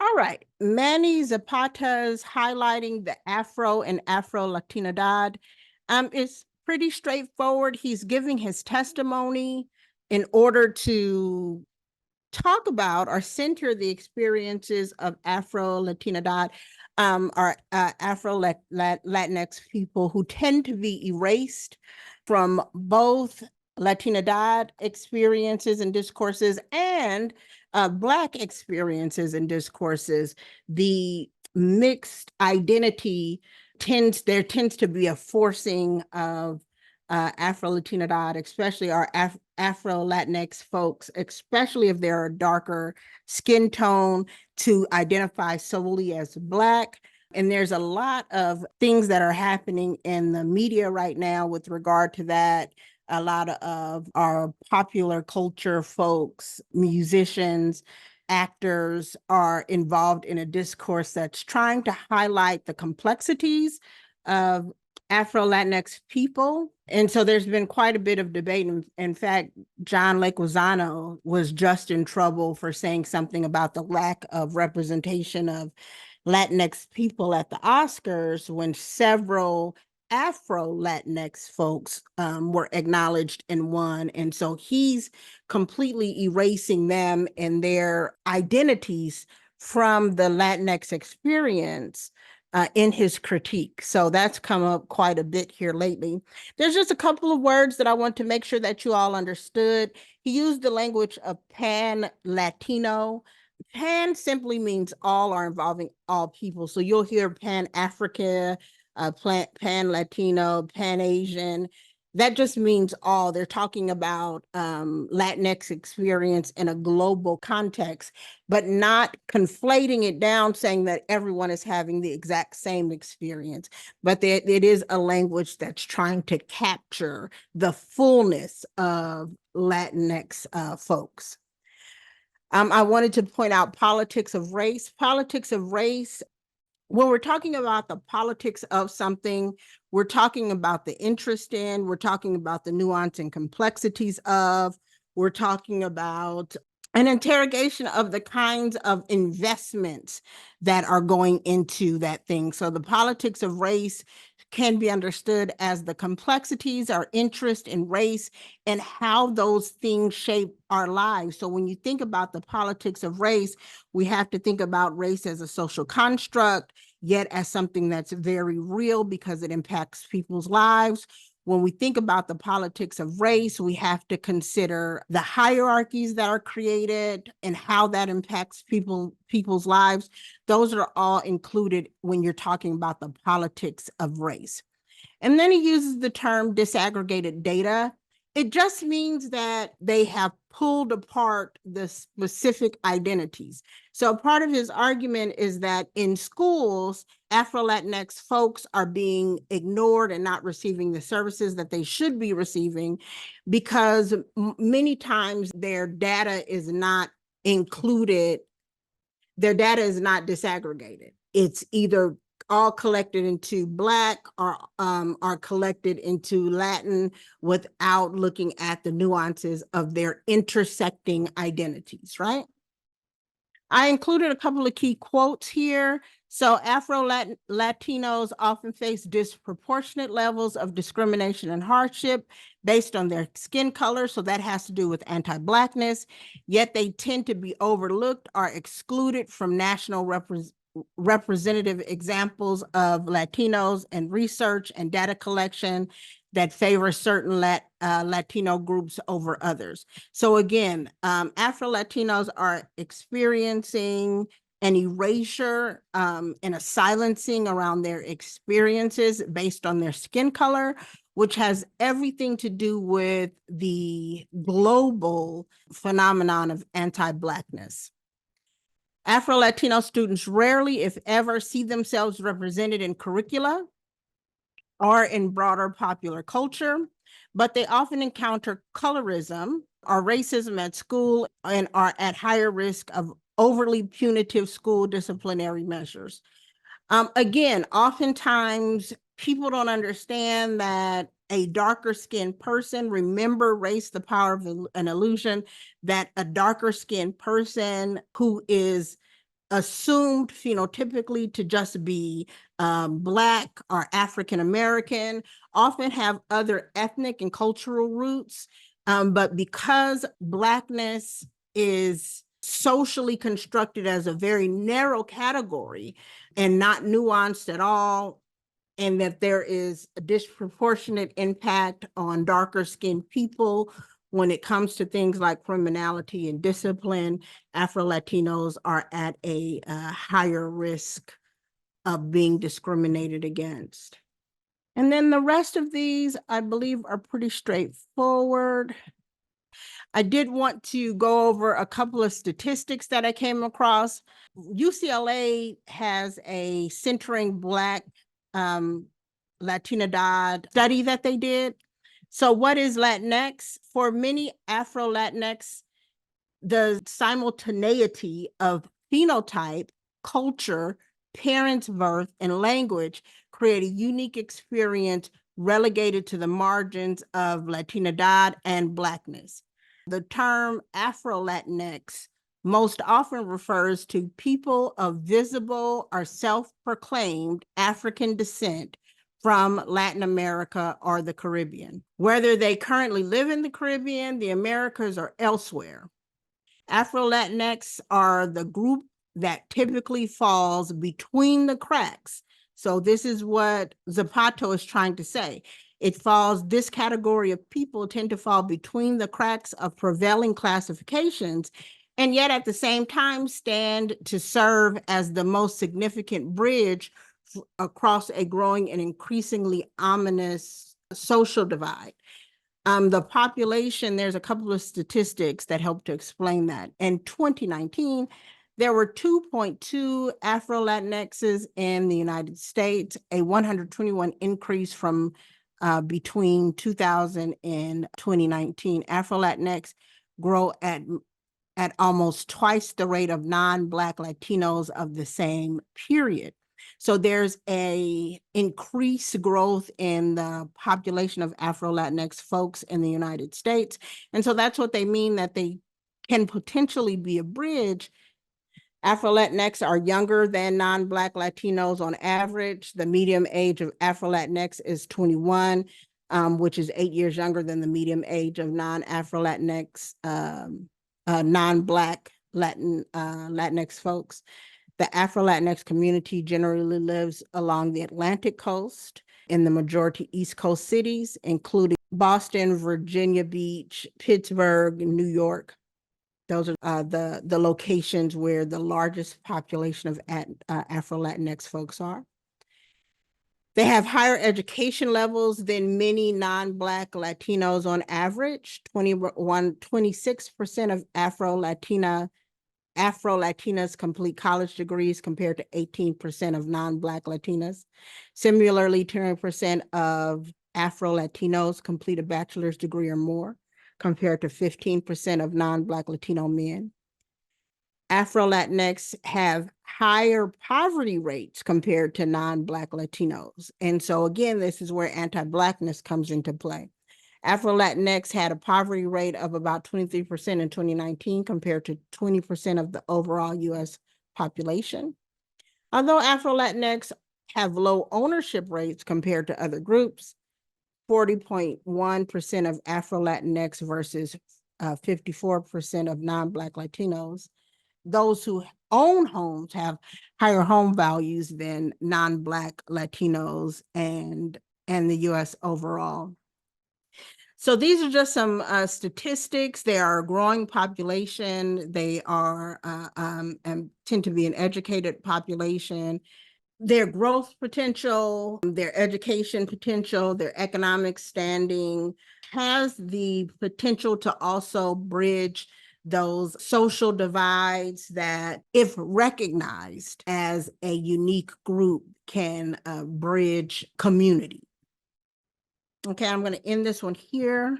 All right. Manny Zapata's highlighting the Afro and Afro-Latinidad. It's pretty straightforward. He's giving his testimony in order to talk about or center the experiences of Afro-Latinidad, or Afro-Latinx people who tend to be erased from both Latinidad experiences and discourses and Black experiences and discourses. The mixed identity tends to be a forcing of Afro-Latinidad, especially our Afro-Latinx folks, especially if they're a darker skin tone, to identify solely as Black. And there's a lot of things that are happening in the media right now with regard to that. A lot of our popular culture folks, musicians, actors are involved in a discourse that's trying to highlight the complexities of Afro-Latinx people. And so there's been quite a bit of debate. In fact, John Leguizamo was just in trouble for saying something about the lack of representation of Latinx people at the Oscars when several Afro-Latinx folks were acknowledged and won. And so he's completely erasing them and their identities from the Latinx experience in his critique. So that's come up quite a bit here lately. There's just a couple of words that I want to make sure that you all understood. He used the language of pan-Latino. Pan simply means all or involving all people. So you'll hear Pan-Africa, Pan-Latino, Pan-Asian. That just means all. They're talking about Latinx experience in a global context, but not conflating it down, saying that everyone is having the exact same experience. But it is a language that's trying to capture the fullness of Latinx folks. I wanted to point out politics of race. Politics of race, when we're talking about the politics of something, we're talking about the interest in, we're talking about the nuance and complexities of, we're talking about an interrogation of the kinds of investments that are going into that thing. So the politics of race can be understood as the complexities, our interest in race, and how those things shape our lives. So when you think about the politics of race, we have to think about race as a social construct, yet as something that's very real because it impacts people's lives. When we think about the politics of race, we have to consider the hierarchies that are created and how that impacts people's lives. Those are all included when you're talking about the politics of race. And then he uses the term disaggregated data. It just means that they have pulled apart the specific identities. So part of his argument is that in schools, Afro-Latinx folks are being ignored and not receiving the services that they should be receiving because many times their data is not included, their data is not disaggregated. It's either all collected into Black or are collected into Latin without looking at the nuances of their intersecting identities, right? I included a couple of key quotes here. So Afro-Latinos often face disproportionate levels of discrimination and hardship based on their skin color. So that has to do with anti-Blackness, yet they tend to be overlooked or excluded from national representative examples of Latinos and research and data collection that favor certain Latino groups over others. So again, Afro-Latinos are experiencing an erasure and a silencing around their experiences based on their skin color, which has everything to do with the global phenomenon of anti-Blackness. Afro-Latino students rarely, if ever, see themselves represented in curricula or in broader popular culture, but they often encounter colorism or racism at school and are at higher risk of overly punitive school disciplinary measures. Again, oftentimes people don't understand that a darker skinned person, remember race, the power of an illusion, that a darker skinned person who is assumed phenotypically to just be Black or African American, often have other ethnic and cultural roots. But because Blackness is socially constructed as a very narrow category and not nuanced at all, and that there is a disproportionate impact on darker skinned people when it comes to things like criminality and discipline, Afro-Latinos are at a higher risk of being discriminated against. And then the rest of these, I believe, are pretty straightforward. I did want to go over a couple of statistics that I came across. UCLA has a centering Black Latinidad study that they did. So what is Latinx? For many Afro-Latinx, the simultaneity of phenotype, culture, parents' birth, and language create a unique experience relegated to the margins of Latinidad and Blackness. The term Afro-Latinx most often refers to people of visible or self-proclaimed African descent from Latin America or the Caribbean, whether they currently live in the Caribbean, the Americas, or elsewhere. Afro-Latinx are the group that typically falls between the cracks. So this is what Zapata is trying to say. This category of people tend to fall between the cracks of prevailing classifications, and yet at the same time stand to serve as the most significant bridge across a growing and increasingly ominous social divide. The population, there's a couple of statistics that help to explain that. In 2019, there were 2.2 Afro-Latinxes in the United States, a 121 increase from between 2000 and 2019. Afro-Latinx grow at almost twice the rate of non-Black Latinos of the same period. So there's a increased growth in the population of Afro-Latinx folks in the United States. And so that's what they mean, that they can potentially be a bridge. Afro-Latinx are younger than non-Black Latinos on average. The median age of Afro-Latinx is 21, which is 8 years younger than the median age of non-Afro-Latinx, non-Black Latinx folks. The Afro-Latinx community generally lives along the Atlantic coast in the majority East Coast cities, including Boston, Virginia Beach, Pittsburgh, New York. Those are the locations where the largest population of Afro-Latinx folks are. They have higher education levels than many non-Black Latinos on average. 26% of Afro-Latinas complete college degrees compared to 18% of non-Black Latinas. Similarly, 20% of Afro-Latinos complete a bachelor's degree or more compared to 15% of non-Black Latino men. Afro-Latinx have higher poverty rates compared to non-Black Latinos. And so again, this is where anti-Blackness comes into play. Afro-Latinx had a poverty rate of about 23% in 2019 compared to 20% of the overall US population. Although Afro-Latinx have low ownership rates compared to other groups, 40.1% of Afro-Latinx versus 54% of non-Black Latinos. Those who own homes have higher home values than non-Black Latinos and the US overall. So these are just some statistics. They are a growing population. They are and tend to be an educated population. Their growth potential, their education potential, their economic standing has the potential to also bridge those social divides that, if recognized as a unique group, can bridge community. Okay, I'm going to end this one here.